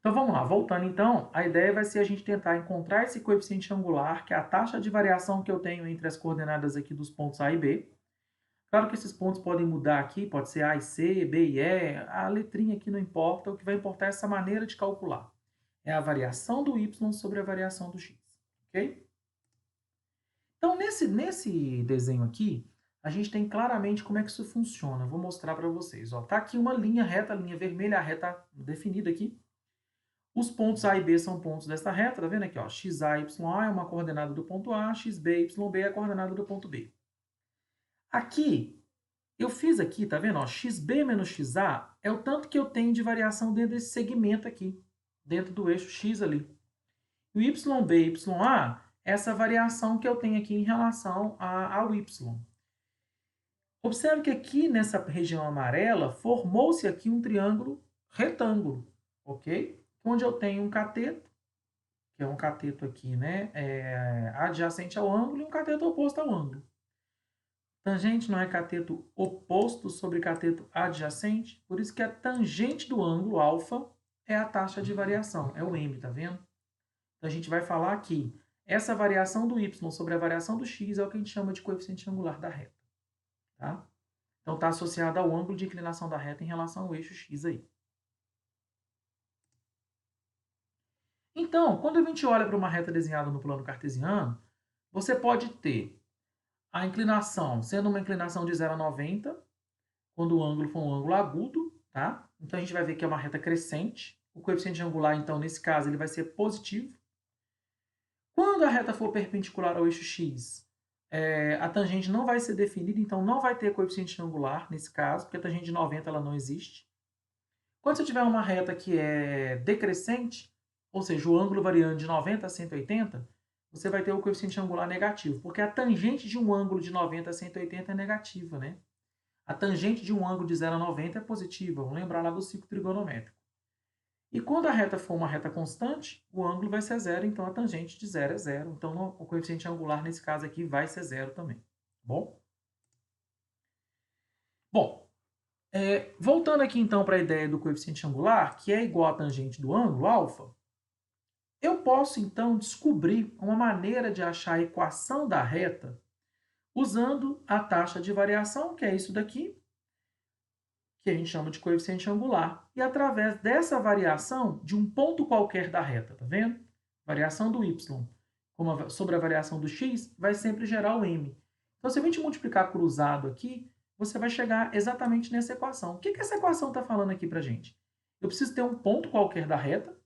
Então vamos lá, voltando então, a ideia vai ser a gente tentar encontrar esse coeficiente angular, que é a taxa de variação que eu tenho entre as coordenadas aqui dos pontos A e B. Claro que esses pontos podem mudar aqui, pode ser A e C, B e E, a letrinha aqui não importa, o que vai importar é essa maneira de calcular. É a variação do y sobre a variação do x, ok? Então, nesse desenho aqui, a gente tem claramente como é que isso funciona. Eu vou mostrar para vocês. Está aqui uma linha reta, a linha vermelha, a reta definida aqui. Os pontos A e B são pontos dessa reta, tá vendo aqui? Ó, xa, ya é uma coordenada do ponto A, xb, yb é a coordenada do ponto B. Aqui, eu fiz aqui, tá vendo? Ó, xb menos xa é o tanto que eu tenho de variação dentro desse segmento aqui, dentro do eixo x ali. E o yb e ya é essa variação que eu tenho aqui em relação ao y. Observe que aqui nessa região amarela formou-se aqui um triângulo retângulo, ok? Onde eu tenho um cateto, que é um cateto aqui, né, adjacente ao ângulo, e um cateto oposto ao ângulo. Tangente não é cateto oposto sobre cateto adjacente, por isso que a tangente do ângulo alfa é a taxa de variação, é o m, tá vendo? Então a gente vai falar aqui, essa variação do y sobre a variação do x é o que a gente chama de coeficiente angular da reta, tá? Então está associado ao ângulo de inclinação da reta em relação ao eixo x aí. Então, quando a gente olha para uma reta desenhada no plano cartesiano, você pode ter a inclinação sendo uma inclinação de 0 a 90, quando o ângulo for um ângulo agudo, tá? Então a gente vai ver que é uma reta crescente. O coeficiente angular, então, nesse caso, ele vai ser positivo. Quando a reta for perpendicular ao eixo x, a tangente não vai ser definida, então não vai ter coeficiente angular nesse caso, porque a tangente de 90 ela não existe. Quando você tiver uma reta que é decrescente, ou seja, o ângulo variando de 90 a 180, você vai ter o coeficiente angular negativo, porque a tangente de um ângulo de 90 a 180 é negativa, né? A tangente de um ângulo de 0 a 90 é positiva, vamos lembrar lá do ciclo trigonométrico. E quando a reta for uma reta constante, o ângulo vai ser zero, então a tangente de zero é zero. Então o coeficiente angular nesse caso aqui vai ser zero também. Bom? Bom, voltando aqui então para a ideia do coeficiente angular, que é igual à tangente do ângulo alfa, eu posso então descobrir uma maneira de achar a equação da reta usando a taxa de variação, que é isso daqui, que a gente chama de coeficiente angular, e através dessa variação de um ponto qualquer da reta, tá vendo? Variação do y sobre a variação do x vai sempre gerar o m. Então, se a gente multiplicar cruzado aqui, você vai chegar exatamente nessa equação. O que essa equação está falando aqui para a gente? Eu preciso ter um ponto qualquer da reta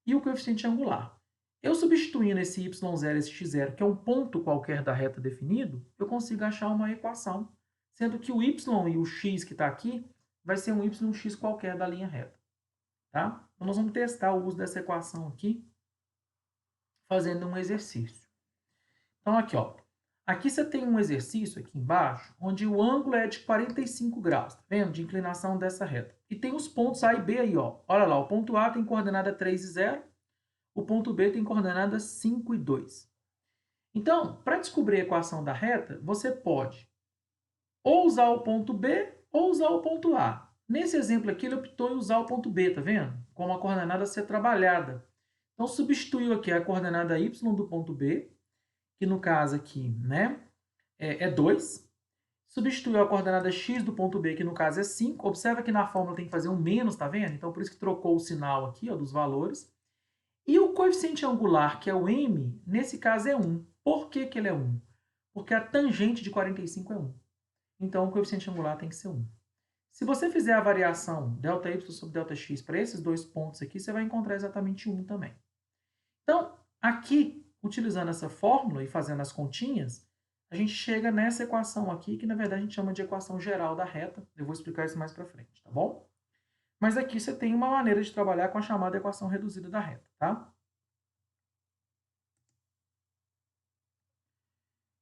e o coeficiente angular. Eu substituindo esse y0 e esse x0, que é um ponto qualquer da reta definido, eu consigo achar uma equação, sendo que o y e o x que está aqui vai ser um y e um x qualquer da linha reta. Tá? Então, nós vamos testar o uso dessa equação aqui, fazendo um exercício. Então, aqui, ó. Aqui você tem um exercício aqui embaixo, onde o ângulo é de 45 graus, tá vendo? De inclinação dessa reta. E tem os pontos A e B aí, ó. Olha lá, o ponto A tem coordenada 3 e 0, o ponto B tem coordenadas 5 e 2. Então, para descobrir a equação da reta, você pode ou usar o ponto B ou usar o ponto A. Nesse exemplo aqui, ele optou em usar o ponto B, tá vendo? Com uma coordenada a ser trabalhada. Então, substituiu aqui a coordenada y do ponto B, que no caso aqui, né, é 2. Substituiu a coordenada x do ponto B, que no caso é 5. Observa que na fórmula tem que fazer um menos, tá vendo? Então, por isso que trocou o sinal aqui, ó, dos valores. E o coeficiente angular, que é o m, nesse caso é 1. Por que ele é 1? Porque a tangente de 45 é 1. Então, o coeficiente angular tem que ser 1. Se você fizer a variação ΔY sobre ΔX para esses dois pontos aqui, você vai encontrar exatamente 1 também. Então, aqui, utilizando essa fórmula e fazendo as continhas, a gente chega nessa equação aqui, que na verdade a gente chama de equação geral da reta. Eu vou explicar isso mais para frente, tá bom? Mas aqui você tem uma maneira de trabalhar com a chamada equação reduzida da reta, tá?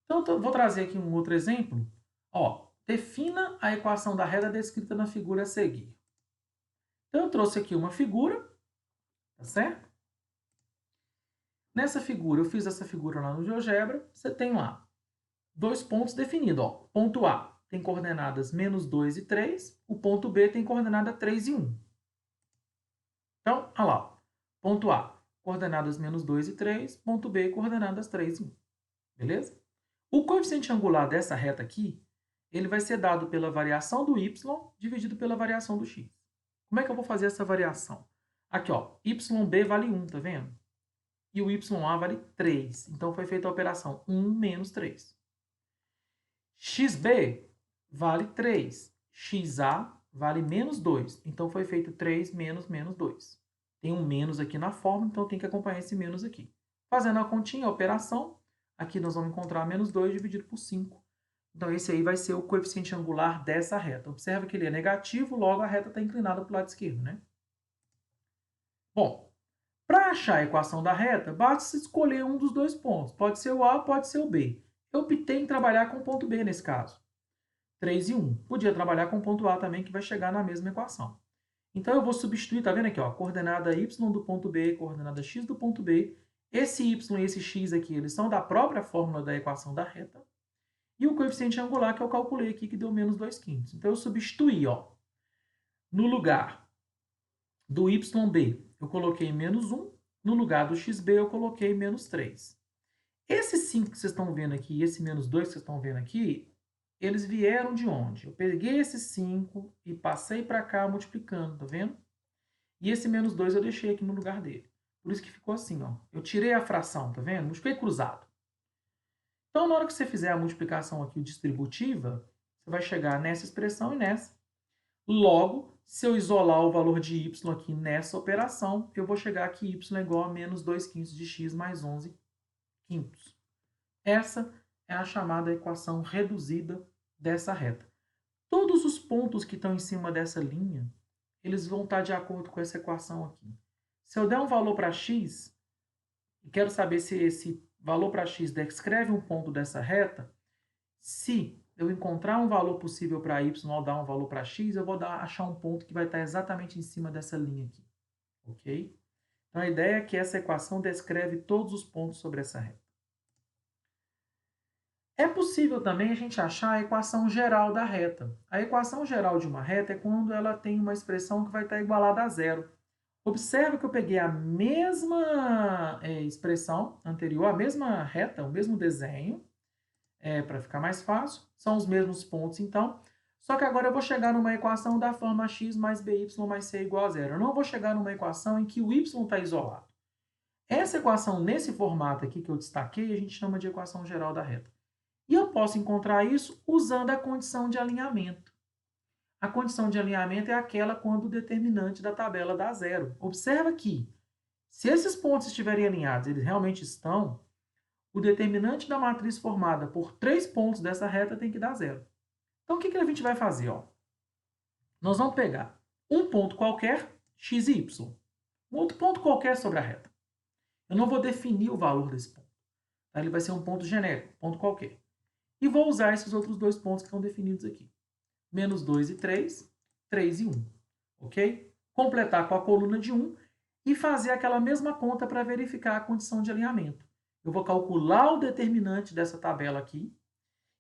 Então, vou trazer aqui um outro exemplo. Ó, defina a equação da reta descrita na figura a seguir. Então, eu trouxe aqui uma figura, tá certo? Nessa figura, eu fiz essa figura lá no GeoGebra, você tem lá dois pontos definidos. Ó. Ponto A tem coordenadas menos 2 e 3, o ponto B tem coordenada 3 e 1. Então, olha lá. Ponto A, coordenadas menos 2 e 3. Ponto B, coordenadas 3 e 1. Beleza? O coeficiente angular dessa reta aqui, ele vai ser dado pela variação do y dividido pela variação do x. Como é que eu vou fazer essa variação? Aqui, ó, yb vale 1, tá vendo? E o YA vale 3. Então, foi feita a operação 1 menos 3. XB vale 3. XA vale menos 2. Então, foi feito 3 menos menos 2. Tem um menos aqui na fórmula, então tem que acompanhar esse menos aqui. Fazendo a continha, a operação, aqui nós vamos encontrar menos 2 dividido por 5. Então, esse aí vai ser o coeficiente angular dessa reta. Observa que ele é negativo, logo a reta está inclinada para o lado esquerdo, né? Bom, para achar a equação da reta, basta escolher um dos dois pontos. Pode ser o A, pode ser o B. Eu optei em trabalhar com o ponto B nesse caso. 3 e 1. Podia trabalhar com o ponto A também, que vai chegar na mesma equação. Então, eu vou substituir, tá vendo aqui, ó, coordenada y do ponto B, coordenada x do ponto B. Esse y e esse x aqui, eles são da própria fórmula da equação da reta. E o coeficiente angular que eu calculei aqui, que deu menos 2/5. Então, eu substituí, ó, no lugar do YB, eu coloquei menos 1. No lugar do XB, eu coloquei menos 3. Esse 5 que vocês estão vendo aqui e esse menos 2 que vocês estão vendo aqui, eles vieram de onde? Eu peguei esse 5 e passei para cá multiplicando, tá vendo? E esse menos 2 eu deixei aqui no lugar dele. Por isso que ficou assim, ó. Eu tirei a fração, tá vendo? Multipliquei cruzado. Então, na hora que você fizer a multiplicação aqui distributiva, você vai chegar nessa expressão e nessa. Logo, se eu isolar o valor de y aqui nessa operação, eu vou chegar que y é igual a menos 2/5 de x mais 11/5. Essa é a chamada equação reduzida dessa reta. Todos os pontos que estão em cima dessa linha, eles vão estar de acordo com essa equação aqui. Se eu der um valor para x, e quero saber se esse valor para x descreve um ponto dessa reta, se eu encontrar um valor possível para y ou dar um valor para x, eu vou achar um ponto que vai estar exatamente em cima dessa linha aqui. Ok? Então, a ideia é que essa equação descreve todos os pontos sobre essa reta. É possível também a gente achar a equação geral da reta. A equação geral de uma reta é quando ela tem uma expressão que vai estar igualada a zero. Observe que eu peguei a mesma expressão anterior, a mesma reta, o mesmo desenho, para ficar mais fácil. São os mesmos pontos, então. Só que agora eu vou chegar numa equação da forma x mais by mais c igual a zero. Eu não vou chegar numa equação em que o y está isolado. Essa equação, nesse formato aqui que eu destaquei, a gente chama de equação geral da reta. E eu posso encontrar isso usando a condição de alinhamento. A condição de alinhamento é aquela quando o determinante da tabela dá zero. Observa que, se esses pontos estiverem alinhados, eles realmente estão, o determinante da matriz formada por 3 pontos dessa reta tem que dar zero. Então, o que a gente vai fazer? Ó? Nós vamos pegar um ponto qualquer, x e y. Um outro ponto qualquer sobre a reta. Eu não vou definir o valor desse ponto. Tá? Ele vai ser um ponto genérico, ponto qualquer. E vou usar esses outros dois pontos que estão definidos aqui. Menos 2 e 3, 3 e 1. Ok? Completar com a coluna de 1 e fazer aquela mesma conta para verificar a condição de alinhamento. Eu vou calcular o determinante dessa tabela aqui.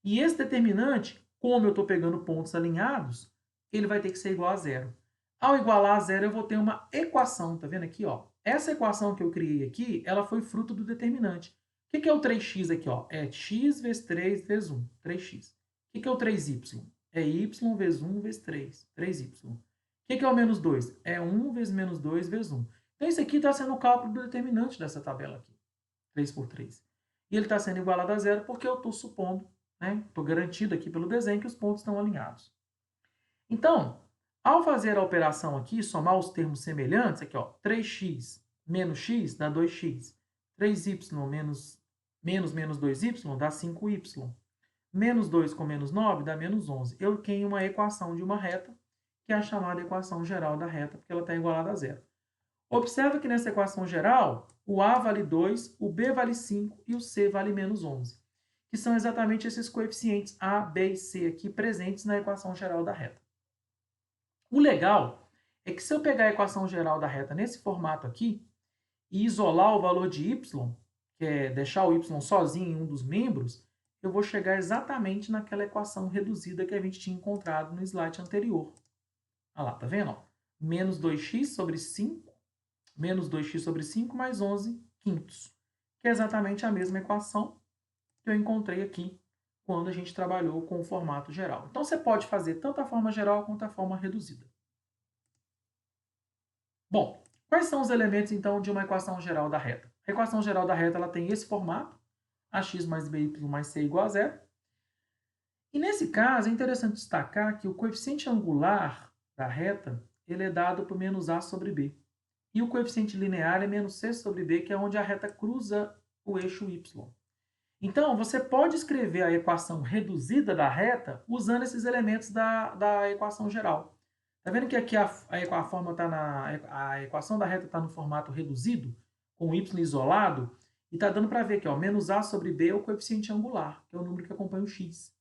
E esse determinante, como eu estou pegando pontos alinhados, ele vai ter que ser igual a zero. Ao igualar a zero, eu vou ter uma equação. Tá vendo aqui? Ó? Essa equação que eu criei aqui, ela foi fruto do determinante. O que é o 3x aqui? Ó? É x vezes 3 vezes 1, 3x. O que é o 3y? É y vezes 1 vezes 3, 3y. O que é o menos 2? É 1 vezes menos 2 vezes 1. Então, isso aqui está sendo o cálculo do determinante dessa tabela aqui, 3 por 3. E ele está sendo igualado a zero porque eu estou supondo, né? Estou garantido aqui pelo desenho que os pontos estão alinhados. Então, ao fazer a operação aqui, somar os termos semelhantes, aqui, ó, 3x menos x dá 2x. 3y menos 2y dá 5y. Menos 2 com menos 9 dá menos 11. Eu tenho uma equação de uma reta, que é a chamada equação geral da reta, porque ela está igualada a zero. Observa que nessa equação geral, o A vale 2, o B vale 5 e o C vale menos 11, que são exatamente esses coeficientes A, B e C aqui presentes na equação geral da reta. O legal é que se eu pegar a equação geral da reta nesse formato aqui e isolar o valor de y, que é deixar o y sozinho em um dos membros, eu vou chegar exatamente naquela equação reduzida que a gente tinha encontrado no slide anterior. Olha lá, tá vendo? Menos 2x sobre 5 menos 2x sobre 5 mais 11 quintos, que é exatamente a mesma equação que eu encontrei aqui quando a gente trabalhou com o formato geral. Então, você pode fazer tanto a forma geral quanto a forma reduzida. Bom, quais são os elementos, então, de uma equação geral da reta? A equação geral da reta ela tem esse formato, ax mais by mais c igual a zero. E nesse caso, é interessante destacar que o coeficiente angular da reta ele é dado por menos a sobre b. E o coeficiente linear é menos c sobre b, que é onde a reta cruza o eixo y. Então, você pode escrever a equação reduzida da reta usando esses elementos da equação geral. Está vendo que aqui a equação da reta está no formato reduzido, com y isolado, e está dando para ver que menos a sobre b é o coeficiente angular, que é o número que acompanha o x.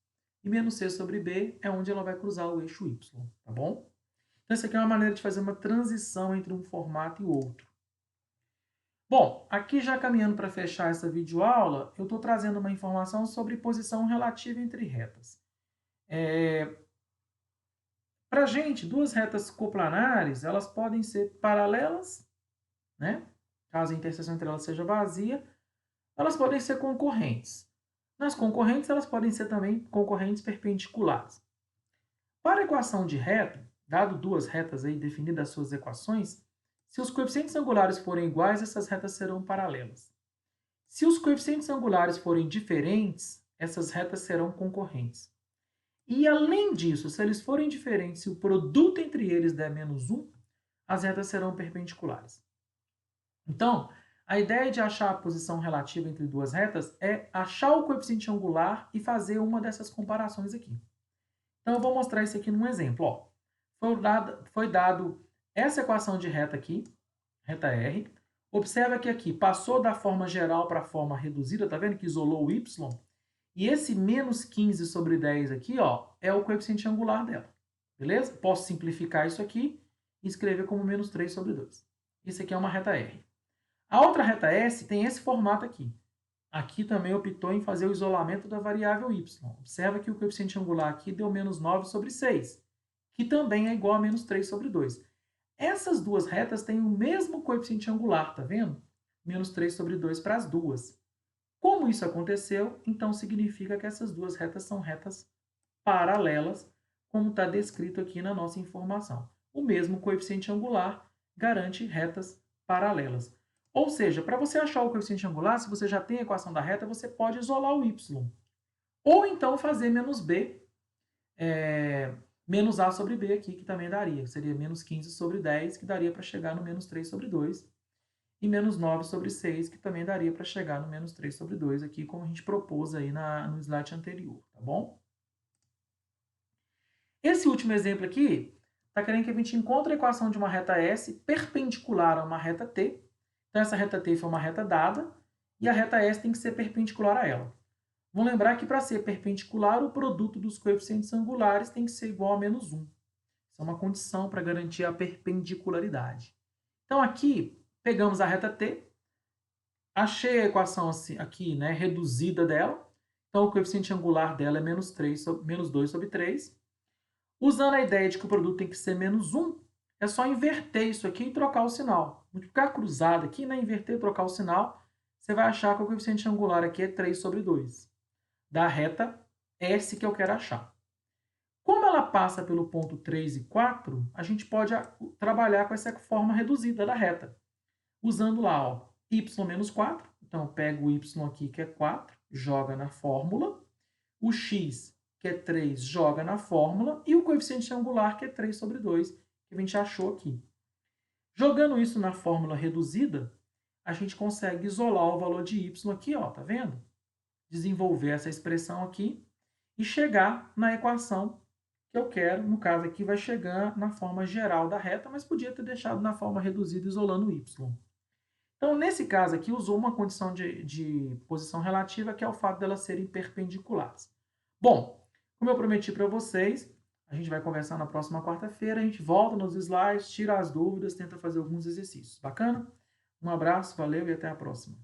E menos c sobre b é onde ela vai cruzar o eixo y, tá bom? Então, essa aqui é uma maneira de fazer uma transição entre um formato e o outro. Bom, aqui já caminhando para fechar essa videoaula, eu estou trazendo uma informação sobre posição relativa entre retas. Para a gente, duas retas coplanares, elas podem ser paralelas, né? Caso a interseção entre elas seja vazia, elas podem ser concorrentes. Nas concorrentes, elas podem ser também concorrentes perpendiculares. Para a equação de reta, dado duas retas aí definidas as suas equações, se os coeficientes angulares forem iguais, essas retas serão paralelas. Se os coeficientes angulares forem diferentes, essas retas serão concorrentes. E, além disso, se eles forem diferentes, se o produto entre eles der menos 1, as retas serão perpendiculares. Então, a ideia de achar a posição relativa entre duas retas é achar o coeficiente angular e fazer uma dessas comparações aqui. Então, eu vou mostrar isso aqui num exemplo. Foi dado essa equação de reta aqui, reta R. Observa que aqui passou da forma geral para a forma reduzida, tá vendo que isolou o y? E esse menos 15 sobre 10 aqui, é o coeficiente angular dela. Beleza? Posso simplificar isso aqui e escrever como menos 3 sobre 2. Isso aqui é uma reta R. A outra reta S tem esse formato aqui. Aqui também optou em fazer o isolamento da variável y. Observa que o coeficiente angular aqui deu menos 9 sobre 6, que também é igual a menos 3 sobre 2. Essas duas retas têm o mesmo coeficiente angular, tá vendo? Menos 3 sobre 2 para as duas. Como isso aconteceu, então significa que essas duas retas são retas paralelas, como está descrito aqui na nossa informação. O mesmo coeficiente angular garante retas paralelas. Ou seja, para você achar o coeficiente angular, se você já tem a equação da reta, você pode isolar o y. Ou então fazer menos b, menos a sobre b aqui, que também daria. Seria menos 15 sobre 10, que daria para chegar no menos 3 sobre 2. E menos 9 sobre 6, que também daria para chegar no menos 3 sobre 2 aqui, como a gente propôs aí no slide anterior, tá bom? Esse último exemplo aqui está querendo que a gente encontre a equação de uma reta S perpendicular a uma reta T. Então, essa reta T foi uma reta dada e a reta S tem que ser perpendicular a ela. Vamos lembrar que para ser perpendicular, o produto dos coeficientes angulares tem que ser igual a menos 1. Isso é uma condição para garantir a perpendicularidade. Então, aqui, pegamos a reta T, achei a equação aqui, né, reduzida dela. Então, o coeficiente angular dela é menos 2 sobre 3. Usando a ideia de que o produto tem que ser menos 1, é só inverter isso aqui e trocar o sinal. Multiplicar cruzado aqui, né, inverter e trocar o sinal, você vai achar que o coeficiente angular aqui é 3 sobre 2. Da reta S que eu quero achar. Como ela passa pelo ponto 3 e 4, a gente pode trabalhar com essa forma reduzida da reta. Usando lá, y menos 4. Então, eu pego o y aqui, que é 4, joga na fórmula. O x, que é 3, joga na fórmula. E o coeficiente angular, que é 3 sobre 2, que a gente achou aqui. Jogando isso na fórmula reduzida, a gente consegue isolar o valor de y aqui, tá vendo? Desenvolver essa expressão aqui e chegar na equação que eu quero. No caso aqui, vai chegar na forma geral da reta, mas podia ter deixado na forma reduzida isolando o y. Então, nesse caso aqui, usou uma condição de posição relativa, que é o fato delas serem perpendiculares. Bom, como eu prometi para vocês, a gente vai conversar na próxima quarta-feira, a gente volta nos slides, tira as dúvidas, tenta fazer alguns exercícios. Bacana? Um abraço, valeu e até a próxima.